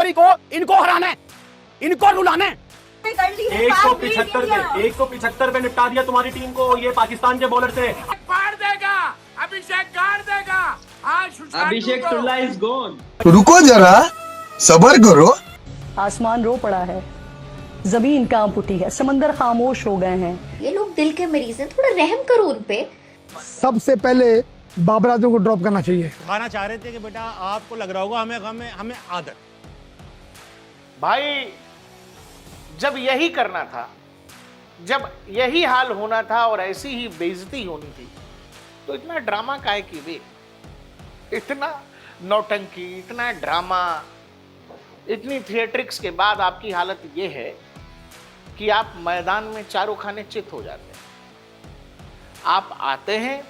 फरवरी को इनको हराना है, इनको रुलाना है। 175 पे निपटा दिया तुम्हारी टीम को ये पाकिस्तान के बॉलर से। फाड़ देगा, अभिषेक गाड़ देगा। अभिषेक टुल्ला इज गॉन। रुको जरा, सबर करो। आसमान रो पड़ा है, जमीन कांप उठी है, समंदर खामोश हो गए हैं। ये लोग दिल के मरीज हैं, थोड़ा रहम करो उन पे। सबसे पहले बाबर आजम को ड्रॉप करना चाहिए। खाना चाह रहे थे कि बेटा आपको लग रहा होगा हमें आदत। भाई जब यही करना था, जब यही हाल होना था और ऐसी ही बेइज्जती होनी थी, तो इतना ड्रामा काहे की वे? इतना नौटंकी, इतना ड्रामा, इतनी थिएट्रिक्स के बाद आपकी हालत ये है कि आप मैदान में चारों खाने चित हो जाते हैं। आप आते हैं,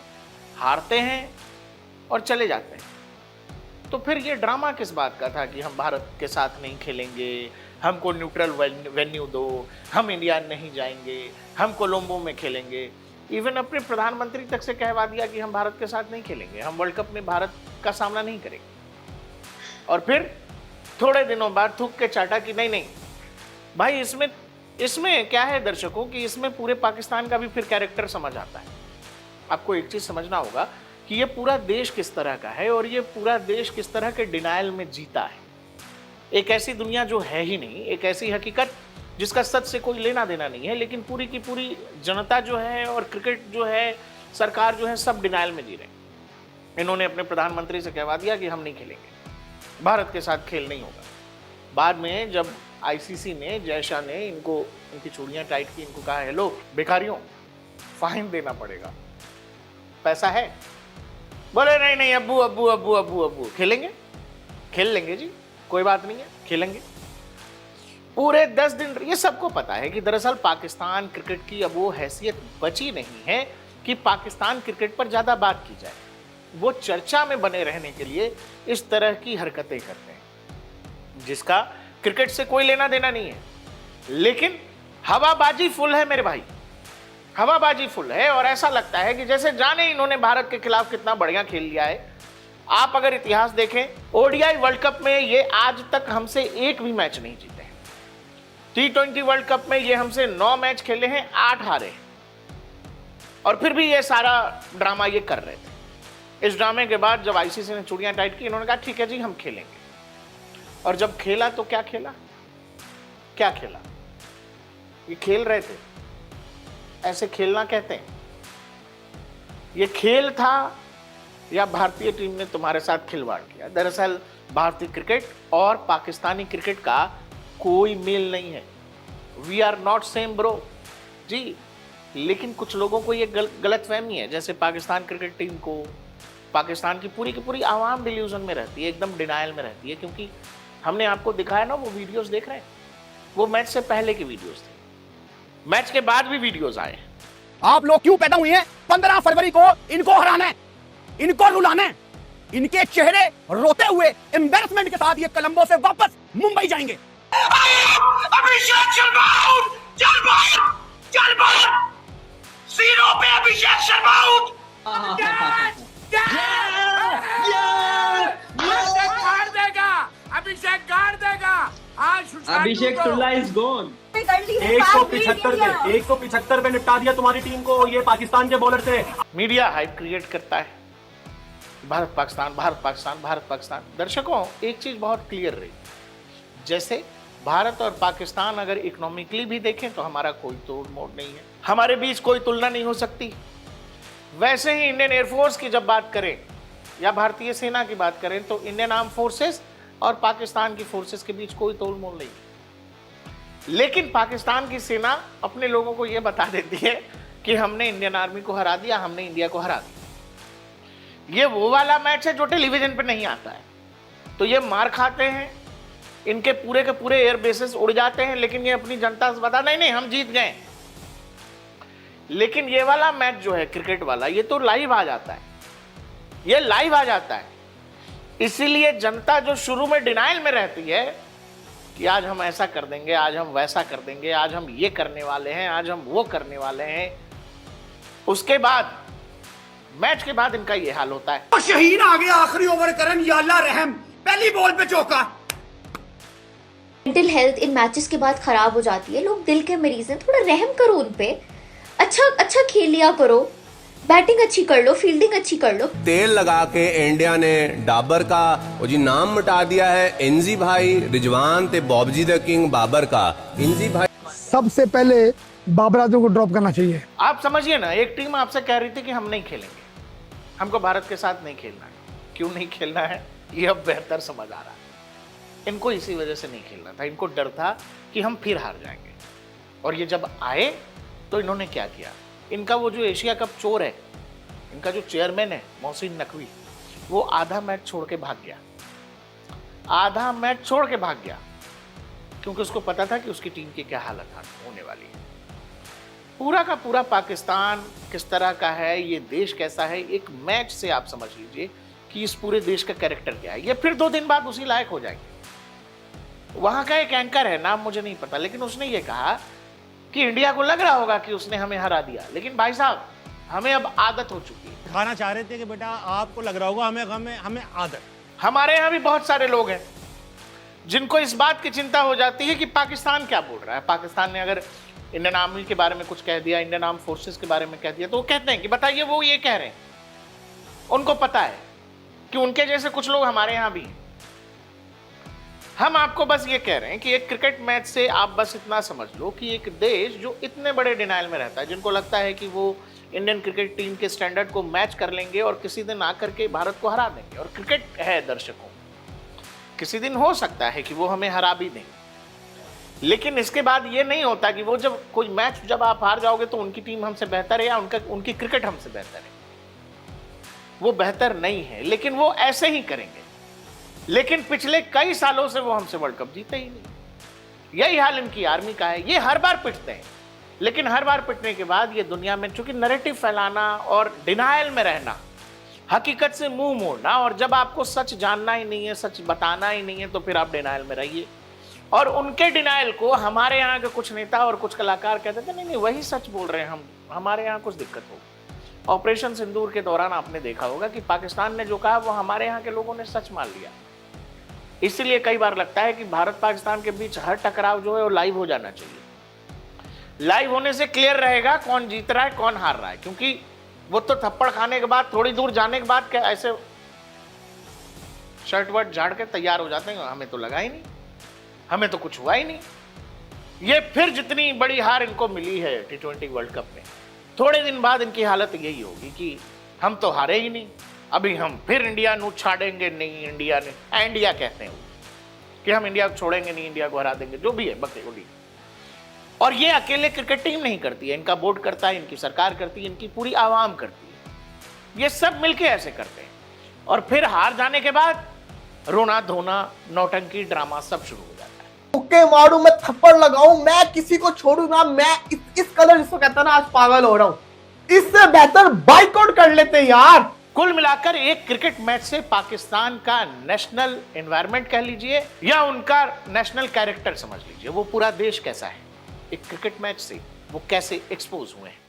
हारते हैं और चले जाते हैं। तो फिर ये ड्रामा किस बात का था कि हम भारत के साथ नहीं खेलेंगे, हमको न्यूट्रल वेन्यू दो, हम इंडिया नहीं जाएंगे, हम कोलंबो में खेलेंगे। इवन अपने प्रधानमंत्री तक से कहवा दिया कि हम भारत के साथ नहीं खेलेंगे, हम वर्ल्ड कप में भारत का सामना नहीं करेंगे। और फिर थोड़े दिनों बाद थूक के चाटा कि नहीं नहीं भाई, इसमें क्या है दर्शकों कि इसमें पूरे पाकिस्तान का भी फिर कैरेक्टर समझ आता है। आपको एक चीज समझना होगा कि ये पूरा देश किस तरह का है और ये पूरा देश किस तरह के डिनायल में जीता है। एक ऐसी दुनिया जो है ही नहीं, एक ऐसी हकीकत जिसका सच से कोई लेना देना नहीं है, लेकिन पूरी की पूरी जनता जो है और क्रिकेट जो है, सरकार जो है, सब डिनायल में जी रहे हैं। इन्होंने अपने प्रधानमंत्री से कहवा दिया कि हम नहीं खेलेंगे, भारत के साथ खेल नहीं होगा। बाद में जब आईसीसी ने, जय शाह ने इनकी चूड़ियां टाइट की, इनको कहा हेलो बेकारियों, फाइन देना पड़ेगा, पैसा है। बोले नहीं नहीं अब्बू अब्बू अब्बू अब्बू अब्बू खेलेंगे, खेल लेंगे जी, कोई बात नहीं है, खेलेंगे। पूरे 10 दिन ये सबको पता है कि दरअसल पाकिस्तान क्रिकेट की अब वो हैसियत बची नहीं है कि पाकिस्तान क्रिकेट पर ज़्यादा बात की जाए। वो चर्चा में बने रहने के लिए इस तरह की हरकतें करते हैं जिसका क्रिकेट से कोई लेना देना नहीं है। लेकिन हवाबाजी फुल है मेरे भाई, हवाबाजी फुल है। और ऐसा लगता है कि जैसे जाने इन्होंने भारत के खिलाफ कितना बढ़िया खेल लिया है। आप अगर इतिहास देखें, ओडीआई वर्ल्ड कप में ये आज तक हमसे एक भी मैच नहीं जीते हैं। T20 वर्ल्ड कप में ये हमसे 9 मैच खेले हैं, 8 हारे हैं। और फिर भी ये सारा ड्रामा ये कर रहे थे। इस ड्रामे के बाद जब आईसीसी ने चूड़ियां टाइट की, इन्होंने कहा ठीक है जी हम खेलेंगे। और जब खेला तो क्या खेला, क्या खेला? ये खेल रहे थे, ऐसे खेलना कहते हैं। ये खेल था या भारतीय टीम ने तुम्हारे साथ खिलवाड़ किया? दरअसल भारतीय क्रिकेट और पाकिस्तानी क्रिकेट का कोई मेल नहीं है। We are not same bro ji. लेकिन कुछ लोगों को ये गलतफहमी है, जैसे पाकिस्तान क्रिकेट टीम को, पाकिस्तान की पूरी आवाम डिल्यूजन में रहती है, एकदम डिनायल में रहती है। क्योंकि हमने आपको दिखाया ना, वो वीडियोस देख रहे हैं, वो मैच से पहले की वीडियोस थे, मैच के बाद भी वीडियोस आए। आप लोग क्यों पैदा हुए हैं? 15 फरवरी को इनको हराना है, इनको रुलाना है। इनके चेहरे रोते हुए एम्बैरेसमेंट के साथ ये कोलंबो से वापस मुंबई जाएंगे। अभिषेक शर्मा आउट, चल बाहर, चल बाहर, सीरो पे अभिषेक शर्मा आउट। अभिषेक गाड़ देगा, अभिषेक गाड़ देगा। अभिषेक टुल्ला इज गॉन। 175 पे निपटा दिया तुम्हारी टीम को ये पाकिस्तान के बॉलर से। मीडिया हाइप क्रिएट करता है, भारत पाकिस्तान भारत पाकिस्तान भारत पाकिस्तान। दर्शकों एक चीज बहुत क्लियर रही, जैसे भारत और पाकिस्तान अगर इकोनॉमिकली भी देखें तो हमारा कोई तोड़ मोड़ नहीं है, हमारे बीच कोई तुलना नहीं हो सकती। वैसे ही इंडियन एयरफोर्स की जब बात करें या भारतीय सेना की बात करें तो इंडियन आर्म फोर्सेस और पाकिस्तान की फोर्सेस के बीच कोई तोड़ मोड़ नहीं। लेकिन पाकिस्तान की सेना अपने लोगों को यह बता देती है कि हमने इंडियन आर्मी को हरा दिया, हमने इंडिया को हरा दिया। ये वो वाला मैच है जो टेलीविजन पे नहीं आता है। तो ये मार खाते हैं, इनके पूरे के पूरे एयर बेसेस उड़ जाते हैं, लेकिन ये अपनी जनता से बता नहीं हम जीत गए। लेकिन ये वाला मैच जो है क्रिकेट वाला, ये तो लाइव आ जाता है, ये लाइव आ जाता है। इसीलिए जनता जो शुरू में डिनाइल में रहती है कि आज हम ऐसा कर देंगे, आज हम वैसा कर देंगे, आज हम ये करने वाले हैं, आज हम वो करने वाले हैं, उसके बाद मैच के बाद इनका ये हाल होता है। शहीन आ गया आखिरी ओवर करन, या अल्लाह रहम, पहली बॉल पे चौका। मेंटल हेल्थ इन मैचेस के बाद खराब हो जाती है। लोग दिल के मरीज हैं, थोड़ा रहम करो उन पे। अच्छा खेल लिया करो, बैटिंग अच्छी कर लो, फील्डिंग अच्छी कर लो। तेल लगा के इंडिया ने डाबर का वो जी नाम मिटा दिया है। इंजी भाई रिजवान ते बॉबजी द किंग बाबर का। इंजी भाई सबसे पहले बाबर आजम को ड्रॉप करना चाहिए। आप समझिए ना, एक टीम आपसे कह रही थी कि हम नहीं खेलेंगे, हमको भारत के साथ नहीं खेलना है। क्यों नहीं खेलना है ये अब बेहतर समझ आ रहा है। इनको इसी वजह से नहीं खेलना था, इनको डर था कि हम फिर हार जाएंगे। और ये जब आए तो इन्होंने क्या किया, इनका वो जो एशिया कप चोर है, इनका जो चेयरमैन है मोहसिन नकवी, वो आधा मैच छोड़ के भाग गया। आधा मैच छोड़ के भाग गया क्योंकि उसको पता था कि उसकी टीम की क्या हालत होने वाली है। पूरा का पूरा पाकिस्तान किस तरह का है, ये देश कैसा है, एक मैच से आप समझ लीजिए कि इस पूरे देश का कैरेक्टर क्या है। ये फिर 2 दिन बाद उसी लायक हो जाएंगे। वहां का एक एंकर है, नाम मुझे नहीं पता, लेकिन उसने ये कहा कि इंडिया को लग रहा होगा कि उसने हमें हरा दिया, लेकिन भाई साहब हमें अब आदत हो चुकी है। दिखाना चाह रहे थे कि बेटा आपको लग रहा होगा हमें हमें हमें आदत। हमारे यहाँ भी बहुत सारे लोग हैं जिनको इस बात की चिंता हो जाती है कि पाकिस्तान क्या बोल रहा है। पाकिस्तान ने अगर इंडियन आर्मी के बारे में कुछ कह दिया, इंडियन आर्म फोर्सेस के बारे में कह दिया, तो वो कहते हैं कि बताइए वो ये कह रहे हैं। उनको पता है कि उनके जैसे कुछ लोग हमारे यहाँ भी हैं। हम आपको बस ये कह रहे हैं कि एक क्रिकेट मैच से आप बस इतना समझ लो कि एक देश जो इतने बड़े डिनाइल में रहता है, जिनको लगता है कि वो इंडियन क्रिकेट टीम के स्टैंडर्ड को मैच कर लेंगे और किसी दिन आकर के भारत को हरा देंगे। और क्रिकेट है दर्शकों, किसी दिन हो सकता है कि वो हमें हरा भी दें, लेकिन इसके बाद ये नहीं होता कि वो जब कोई मैच जब आप हार जाओगे तो उनकी टीम हमसे बेहतर है या उनकी क्रिकेट हमसे बेहतर है। वो बेहतर नहीं है, लेकिन वो ऐसे ही करेंगे। लेकिन पिछले कई सालों से वो हमसे वर्ल्ड कप जीते ही नहीं। यही हाल इनकी आर्मी का है। ये हर बार पिटते हैं, लेकिन हर बार पिटने के बाद ये दुनिया में चूंकि नैरेटिव फैलाना और डिनायल में रहना, हकीकत से मुंह मोड़ना, और जब आपको सच जानना ही नहीं है, सच बताना ही नहीं है, तो फिर आप डिनायल में रहिए। और उनके डिनायल को हमारे यहाँ के कुछ नेता और कुछ कलाकार कहते थे नहीं वही सच बोल रहे हैं, हम हमारे यहाँ कुछ दिक्कत होगी। ऑपरेशन सिंदूर के दौरान आपने देखा होगा कि पाकिस्तान ने जो कहा वो हमारे यहाँ के लोगों ने सच मान लिया। इसलिए कई बार लगता है कि भारत पाकिस्तान के बीच हर टकराव जो है वो लाइव हो जाना चाहिए। लाइव होने से क्लियर रहेगा कौन जीत रहा है कौन हार रहा है, क्योंकि वो तो थप्पड़ खाने के बाद थोड़ी दूर जाने के बाद क्या ऐसे शर्ट वर्ट झाड़ के तैयार हो जाते हैं, हमें तो लगा ही नहीं, हमें तो कुछ हुआ ही नहीं। ये फिर जितनी बड़ी हार इनको मिली है T20 वर्ल्ड कप में, थोड़े दिन बाद इनकी हालत यही होगी कि हम तो हारे ही नहीं, अभी हम फिर इंडिया नू छाड़ेंगे नहीं। इंडिया कहते हैं कि हम इंडिया को छोड़ेंगे नहीं, इंडिया को हरा देंगे, जो भी है बकरी। और ये अकेले क्रिकेट टीम नहीं करती है, इनका बोर्ड करता है, इनकी सरकार करती है, इनकी पूरी आवाम करती है। ये सब मिलके ऐसे करते हैं और फिर हार जाने के बाद रोना धोना, नौटंकी, ड्रामा सब शुरू हो जाता है। मुक्के मारूं, मैं थप्पड़ लगाऊं, मैं किसी को छोड़ू ना, मैं इस कदर जिसको कहता है ना आज पागल हो रहा हूं। इससे बेहतर बाइकआउट कर लेते यार। कुल मिलाकर एक क्रिकेट मैच से पाकिस्तान का नेशनल एनवायरनमेंट कह लीजिए या उनका नेशनल कैरेक्टर समझ लीजिए, वो पूरा देश कैसा है, एक क्रिकेट मैच से वो कैसे एक्सपोज हुए हैं।